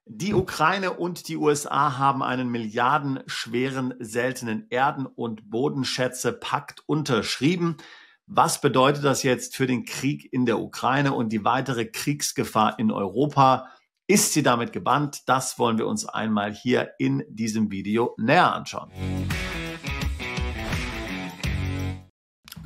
Die Ukraine und die USA haben einen milliardenschweren seltenen Erden- und Bodenschätze-Pakt unterschrieben. Was bedeutet das jetzt für den Krieg in der Ukraine und die weitere Kriegsgefahr in Europa? Ist sie damit gebannt? Das wollen wir uns einmal hier in diesem Video näher anschauen.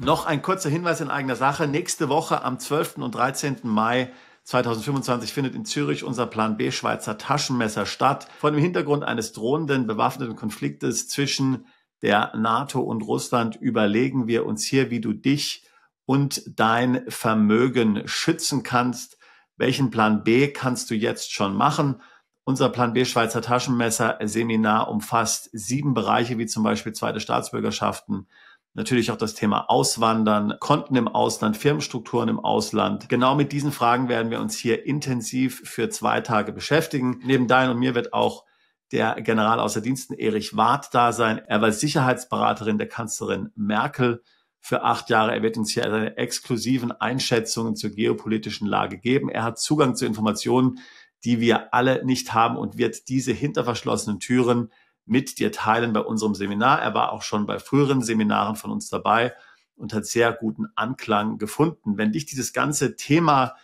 Noch ein kurzer Hinweis in eigener Sache. Nächste Woche am 12. und 13. Mai 2025 findet in Zürich unser Plan B Schweizer Taschenmesser statt. Vor dem Hintergrund eines drohenden bewaffneten Konfliktes zwischen der NATO und Russland überlegen wir uns hier, wie du dich und dein Vermögen schützen kannst. Welchen Plan B kannst du jetzt schon machen? Unser Plan B Schweizer Taschenmesser Seminar umfasst 7 Bereiche, wie zum Beispiel zweite Staatsbürgerschaften, natürlich auch das Thema Auswandern, Konten im Ausland, Firmenstrukturen im Ausland. Genau mit diesen Fragen werden wir uns hier intensiv für 2 Tage beschäftigen. Neben Dein und mir wird auch der General außer Diensten Erich Warth da sein. Er war Sicherheitsberaterin der Kanzlerin Merkel für 8 Jahre. Er wird uns hier seine exklusiven Einschätzungen zur geopolitischen Lage geben. Er hat Zugang zu Informationen, die wir alle nicht haben und wird diese hinter verschlossenen Türen mit dir teilen bei unserem Seminar. Er war auch schon bei früheren Seminaren von uns dabei und hat sehr guten Anklang gefunden. Wenn dich dieses ganze Thema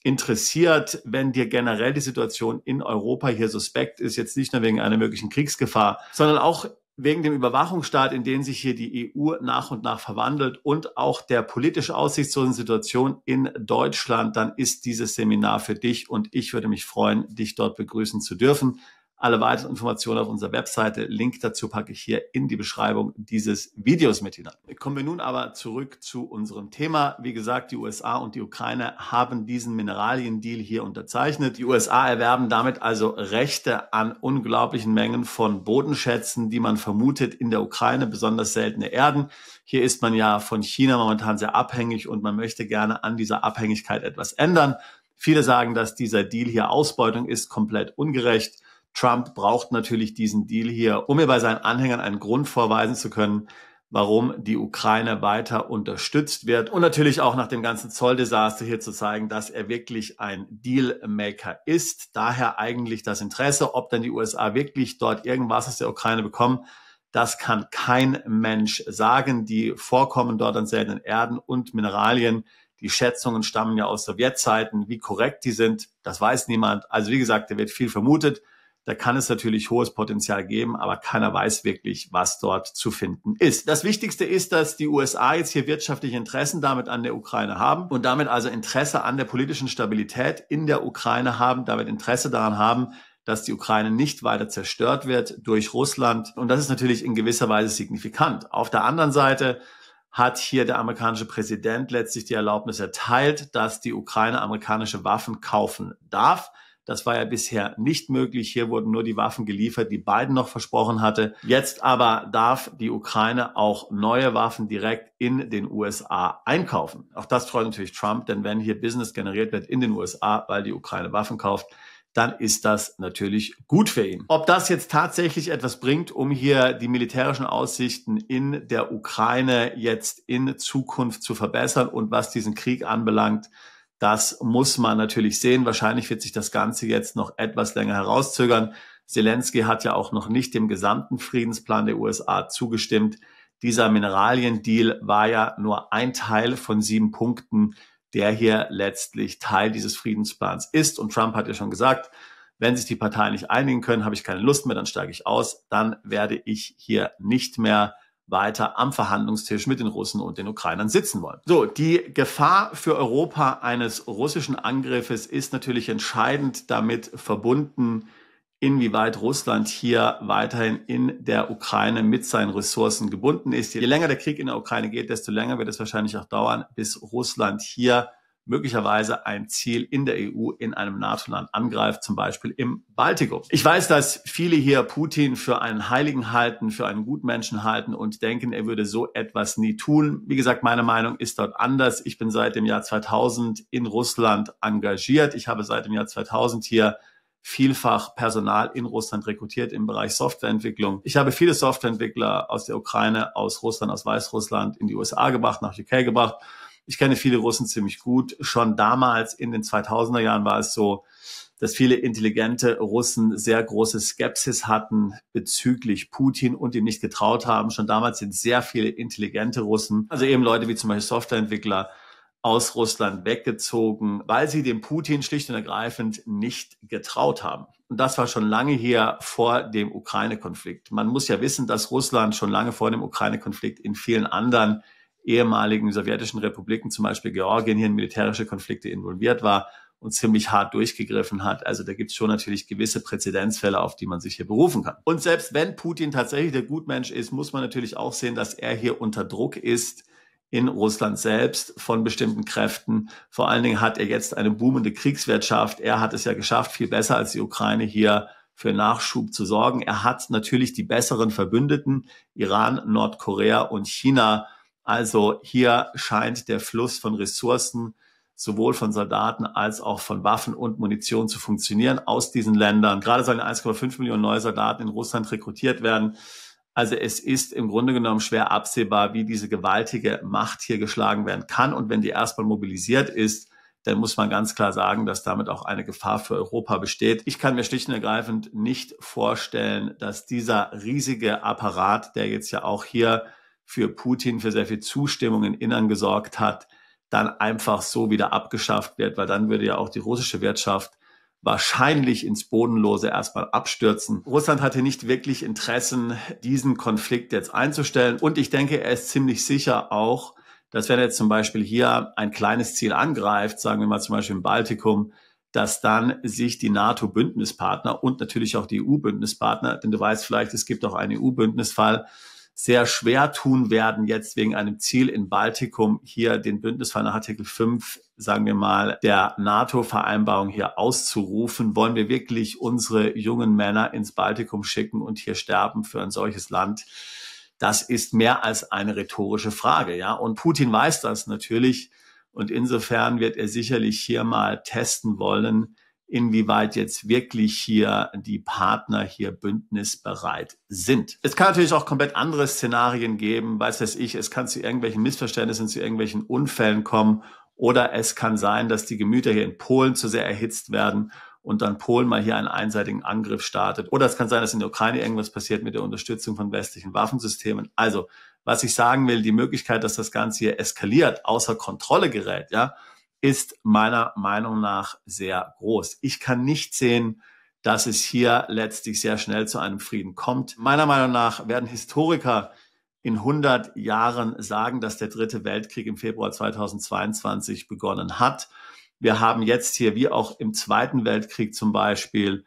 interessiert, wenn dir generell die Situation in Europa hier suspekt ist, jetzt nicht nur wegen einer möglichen Kriegsgefahr, sondern auch wegen dem Überwachungsstaat, in den sich hier die EU nach und nach verwandelt und auch der politisch aussichtslosen Situation in Deutschland, dann ist dieses Seminar für dich und ich würde mich freuen, dich dort begrüßen zu dürfen. Alle weiteren Informationen auf unserer Webseite, Link dazu packe ich hier in die Beschreibung dieses Videos mit hinein. Kommen wir nun aber zurück zu unserem Thema. Wie gesagt, die USA und die Ukraine haben diesen Mineraliendeal hier unterzeichnet. Die USA erwerben damit also Rechte an unglaublichen Mengen von Bodenschätzen, die man vermutet in der Ukraine, besonders seltene Erden. Hier ist man ja von China momentan sehr abhängig und man möchte gerne an dieser Abhängigkeit etwas ändern. Viele sagen, dass dieser Deal hier Ausbeutung ist, komplett ungerecht. Trump braucht natürlich diesen Deal hier, um mir bei seinen Anhängern einen Grund vorweisen zu können, warum die Ukraine weiter unterstützt wird. Und natürlich auch nach dem ganzen Zolldesaster hier zu zeigen, dass er wirklich ein Dealmaker ist. Daher eigentlich das Interesse, ob dann die USA wirklich dort irgendwas aus der Ukraine bekommen, das kann kein Mensch sagen. Die Vorkommen dort an seltenen Erden und Mineralien, die Schätzungen stammen ja aus Sowjetzeiten. Wie korrekt die sind, das weiß niemand. Also wie gesagt, da wird viel vermutet. Da kann es natürlich hohes Potenzial geben, aber keiner weiß wirklich, was dort zu finden ist. Das Wichtigste ist, dass die USA jetzt hier wirtschaftliche Interessen damit an der Ukraine haben und damit also Interesse an der politischen Stabilität in der Ukraine haben, damit Interesse daran haben, dass die Ukraine nicht weiter zerstört wird durch Russland. Und das ist natürlich in gewisser Weise signifikant. Auf der anderen Seite hat hier der amerikanische Präsident letztlich die Erlaubnis erteilt, dass die Ukraine amerikanische Waffen kaufen darf. Das war ja bisher nicht möglich. Hier wurden nur die Waffen geliefert, die Biden noch versprochen hatte. Jetzt aber darf die Ukraine auch neue Waffen direkt in den USA einkaufen. Auch das freut natürlich Trump, denn wenn hier Business generiert wird in den USA, weil die Ukraine Waffen kauft, dann ist das natürlich gut für ihn. Ob das jetzt tatsächlich etwas bringt, um hier die militärischen Aussichten in der Ukraine jetzt in Zukunft zu verbessern und was diesen Krieg anbelangt, das muss man natürlich sehen. Wahrscheinlich wird sich das Ganze jetzt noch etwas länger herauszögern. Zelensky hat ja auch noch nicht dem gesamten Friedensplan der USA zugestimmt. Dieser Mineraliendeal war ja nur ein Teil von 7 Punkten, der hier letztlich Teil dieses Friedensplans ist. Und Trump hat ja schon gesagt, wenn sich die Parteien nicht einigen können, habe ich keine Lust mehr, dann steige ich aus. Dann werde ich hier nicht mehr weiter am Verhandlungstisch mit den Russen und den Ukrainern sitzen wollen. So, die Gefahr für Europa eines russischen Angriffes ist natürlich entscheidend damit verbunden, inwieweit Russland hier weiterhin in der Ukraine mit seinen Ressourcen gebunden ist. Je länger der Krieg in der Ukraine geht, desto länger wird es wahrscheinlich auch dauern, bis Russland hier möglicherweise ein Ziel in der EU in einem NATO-Land angreift, zum Beispiel im Baltikum. Ich weiß, dass viele hier Putin für einen Heiligen halten, für einen Gutmenschen halten und denken, er würde so etwas nie tun. Wie gesagt, meine Meinung ist dort anders. Ich bin seit dem Jahr 2000 in Russland engagiert. Ich habe seit dem Jahr 2000 hier vielfach Personal in Russland rekrutiert im Bereich Softwareentwicklung. Ich habe viele Softwareentwickler aus der Ukraine, aus Russland, aus Weißrussland in die USA gebracht, nach UK gebracht. Ich kenne viele Russen ziemlich gut. Schon damals in den 2000er Jahren war es so, dass viele intelligente Russen sehr große Skepsis hatten bezüglich Putin und ihm nicht getraut haben. Schon damals sind sehr viele intelligente Russen, also eben Leute wie zum Beispiel Softwareentwickler, aus Russland weggezogen, weil sie dem Putin schlicht und ergreifend nicht getraut haben. Und das war schon lange hier vor dem Ukraine-Konflikt. Man muss ja wissen, dass Russland schon lange vor dem Ukraine-Konflikt in vielen anderen ehemaligen sowjetischen Republiken, zum Beispiel Georgien, hier in militärische Konflikte involviert war und ziemlich hart durchgegriffen hat. Also da gibt es schon natürlich gewisse Präzedenzfälle, auf die man sich hier berufen kann. Und selbst wenn Putin tatsächlich der Gutmensch ist, muss man natürlich auch sehen, dass er hier unter Druck ist in Russland selbst von bestimmten Kräften. Vor allen Dingen hat er jetzt eine boomende Kriegswirtschaft. Er hat es ja geschafft, viel besser als die Ukraine hier für Nachschub zu sorgen. Er hat natürlich die besseren Verbündeten, Iran, Nordkorea und China. Also hier scheint der Fluss von Ressourcen, sowohl von Soldaten als auch von Waffen und Munition zu funktionieren aus diesen Ländern. Gerade sollen 1,5 Millionen neue Soldaten in Russland rekrutiert werden. Also es ist im Grunde genommen schwer absehbar, wie diese gewaltige Macht hier geschlagen werden kann. Und wenn die erstmal mobilisiert ist, dann muss man ganz klar sagen, dass damit auch eine Gefahr für Europa besteht. Ich kann mir schlicht und ergreifend nicht vorstellen, dass dieser riesige Apparat, der jetzt ja auch hier für Putin für sehr viel Zustimmung im Innern gesorgt hat, dann einfach so wieder abgeschafft wird, weil dann würde ja auch die russische Wirtschaft wahrscheinlich ins Bodenlose erstmal abstürzen. Russland hatte nicht wirklich Interessen, diesen Konflikt jetzt einzustellen. Und ich denke, er ist ziemlich sicher auch, dass wenn er jetzt zum Beispiel hier ein kleines Ziel angreift, sagen wir mal zum Beispiel im Baltikum, dass dann sich die NATO-Bündnispartner und natürlich auch die EU-Bündnispartner, denn du weißt vielleicht, es gibt auch einen EU-Bündnisfall, sehr schwer tun werden, jetzt wegen einem Ziel in Baltikum hier den Bündnisfall nach Artikel 5, sagen wir mal, der NATO-Vereinbarung hier auszurufen. Wollen wir wirklich unsere jungen Männer ins Baltikum schicken und hier sterben für ein solches Land? Das ist mehr als eine rhetorische Frage, ja. Und Putin weiß das natürlich. Und insofern wird er sicherlich hier mal testen wollen, inwieweit jetzt wirklich hier die Partner hier bündnisbereit sind. Es kann natürlich auch komplett andere Szenarien geben, weiß ich, es kann zu irgendwelchen Missverständnissen, zu irgendwelchen Unfällen kommen oder es kann sein, dass die Gemüter hier in Polen zu sehr erhitzt werden und dann Polen mal hier einen einseitigen Angriff startet. Oder es kann sein, dass in der Ukraine irgendwas passiert mit der Unterstützung von westlichen Waffensystemen. Also, was ich sagen will, die Möglichkeit, dass das Ganze hier eskaliert, außer Kontrolle gerät, ja, ist meiner Meinung nach sehr groß. Ich kann nicht sehen, dass es hier letztlich sehr schnell zu einem Frieden kommt. Meiner Meinung nach werden Historiker in 100 Jahren sagen, dass der Dritte Weltkrieg im Februar 2022 begonnen hat. Wir haben jetzt hier, wie auch im Zweiten Weltkrieg zum Beispiel,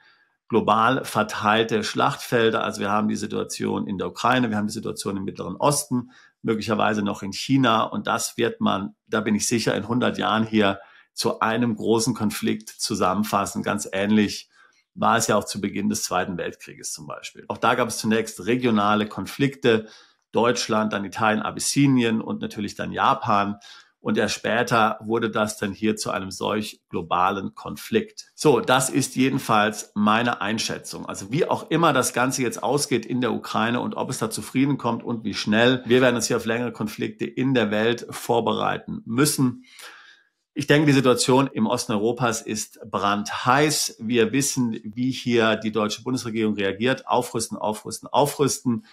global verteilte Schlachtfelder. Also wir haben die Situation in der Ukraine, wir haben die Situation im Mittleren Osten, möglicherweise noch in China. Und das wird man, da bin ich sicher, in 100 Jahren hier zu einem großen Konflikt zusammenfassen. Ganz ähnlich war es ja auch zu Beginn des Zweiten Weltkrieges zum Beispiel. Auch da gab es zunächst regionale Konflikte. Deutschland, dann Italien, Abyssinien und natürlich dann Japan. Und erst später wurde das dann hier zu einem solch globalen Konflikt. So, das ist jedenfalls meine Einschätzung. Also wie auch immer das Ganze jetzt ausgeht in der Ukraine und ob es da zu Frieden kommt und wie schnell, wir werden uns hier auf längere Konflikte in der Welt vorbereiten müssen. Ich denke, die Situation im Osten Europas ist brandheiß. Wir wissen, wie hier die deutsche Bundesregierung reagiert. Aufrüsten, aufrüsten, aufrüsten.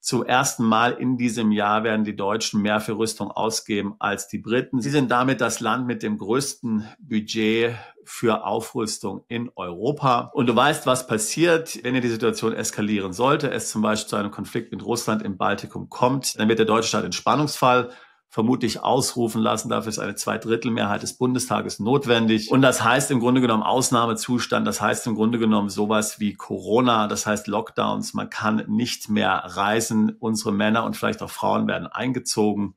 Zum ersten Mal in diesem Jahr werden die Deutschen mehr für Rüstung ausgeben als die Briten. Sie sind damit das Land mit dem größten Budget für Aufrüstung in Europa. Und du weißt, was passiert, wenn hier die Situation eskalieren sollte, es zum Beispiel zu einem Konflikt mit Russland im Baltikum kommt. Dann wird der deutsche Staat den Spannungsfall vermutlich ausrufen lassen. Dafür ist eine Zweidrittelmehrheit des Bundestages notwendig. Und das heißt im Grunde genommen Ausnahmezustand. Das heißt im Grunde genommen sowas wie Corona. Das heißt Lockdowns. Man kann nicht mehr reisen. Unsere Männer und vielleicht auch Frauen werden eingezogen.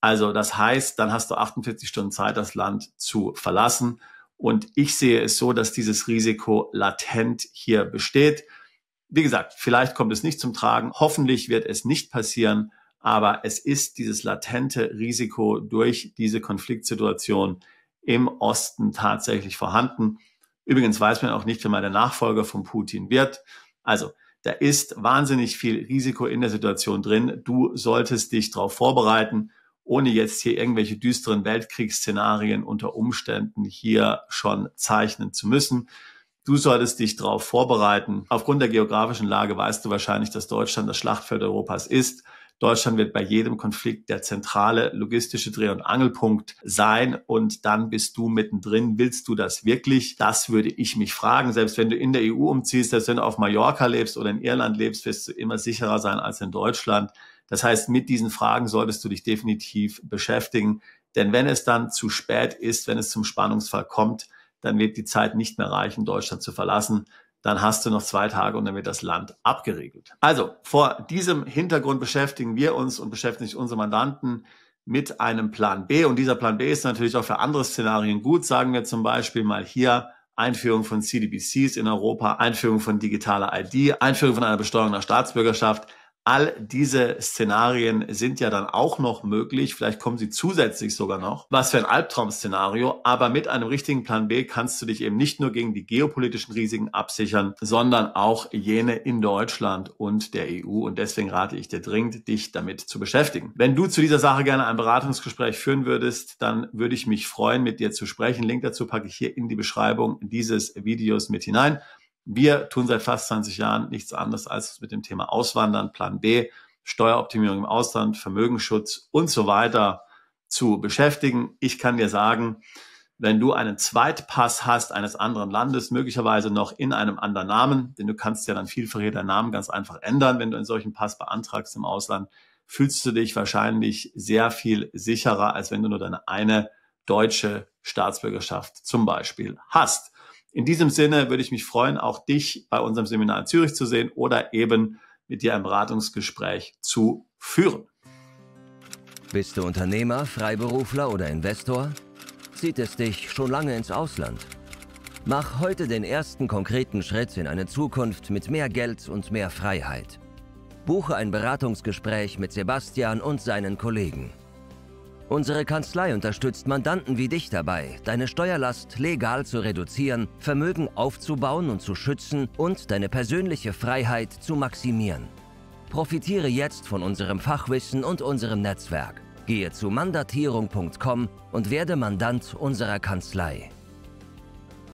Also das heißt, dann hast du 48 Stunden Zeit, das Land zu verlassen. Und ich sehe es so, dass dieses Risiko latent hier besteht. Wie gesagt, vielleicht kommt es nicht zum Tragen. Hoffentlich wird es nicht passieren. Aber es ist dieses latente Risiko durch diese Konfliktsituation im Osten tatsächlich vorhanden. Übrigens weiß man auch nicht, wer mal der Nachfolger von Putin wird. Also da ist wahnsinnig viel Risiko in der Situation drin. Du solltest dich darauf vorbereiten, ohne jetzt hier irgendwelche düsteren Weltkriegsszenarien unter Umständen hier schon zeichnen zu müssen. Du solltest dich darauf vorbereiten. Aufgrund der geografischen Lage weißt du wahrscheinlich, dass Deutschland das Schlachtfeld Europas ist. Deutschland wird bei jedem Konflikt der zentrale logistische Dreh- und Angelpunkt sein und dann bist du mittendrin. Willst du das wirklich? Das würde ich mich fragen. Selbst wenn du in der EU umziehst, selbst wenn du auf Mallorca lebst oder in Irland lebst, wirst du immer sicherer sein als in Deutschland. Das heißt, mit diesen Fragen solltest du dich definitiv beschäftigen. Denn wenn es dann zu spät ist, wenn es zum Spannungsfall kommt, dann wird die Zeit nicht mehr reichen, Deutschland zu verlassen. Dann hast du noch 2 Tage und dann wird das Land abgeriegelt. Also vor diesem Hintergrund beschäftigen wir uns und beschäftigen sich unsere Mandanten mit einem Plan B. Und dieser Plan B ist natürlich auch für andere Szenarien gut. Sagen wir zum Beispiel mal hier Einführung von CDBCs in Europa, Einführung von digitaler ID, Einführung von einer Besteuerung nach Staatsbürgerschaft. All diese Szenarien sind ja dann auch noch möglich. Vielleicht kommen sie zusätzlich sogar noch. Was für ein Albtraum-Szenario. Aber mit einem richtigen Plan B kannst du dich eben nicht nur gegen die geopolitischen Risiken absichern, sondern auch jene in Deutschland und der EU. Und deswegen rate ich dir dringend, dich damit zu beschäftigen. Wenn du zu dieser Sache gerne ein Beratungsgespräch führen würdest, dann würde ich mich freuen, mit dir zu sprechen. Link dazu packe ich hier in die Beschreibung dieses Videos mit hinein. Wir tun seit fast 20 Jahren nichts anderes, als uns mit dem Thema Auswandern, Plan B, Steueroptimierung im Ausland, Vermögensschutz und so weiter zu beschäftigen. Ich kann dir sagen, wenn du einen Zweitpass hast eines anderen Landes, möglicherweise noch in einem anderen Namen, denn du kannst ja dann vielfach hier deinen Namen ganz einfach ändern, wenn du einen solchen Pass beantragst im Ausland, fühlst du dich wahrscheinlich sehr viel sicherer, als wenn du nur deine eine deutsche Staatsbürgerschaft zum Beispiel hast. In diesem Sinne würde ich mich freuen, auch dich bei unserem Seminar in Zürich zu sehen oder eben mit dir ein Beratungsgespräch zu führen. Bist du Unternehmer, Freiberufler oder Investor? Zieht es dich schon lange ins Ausland? Mach heute den ersten konkreten Schritt in eine Zukunft mit mehr Geld und mehr Freiheit. Buche ein Beratungsgespräch mit Sebastian und seinen Kollegen. Unsere Kanzlei unterstützt Mandanten wie dich dabei, deine Steuerlast legal zu reduzieren, Vermögen aufzubauen und zu schützen und deine persönliche Freiheit zu maximieren. Profitiere jetzt von unserem Fachwissen und unserem Netzwerk. Gehe zu mandatierung.com und werde Mandant unserer Kanzlei.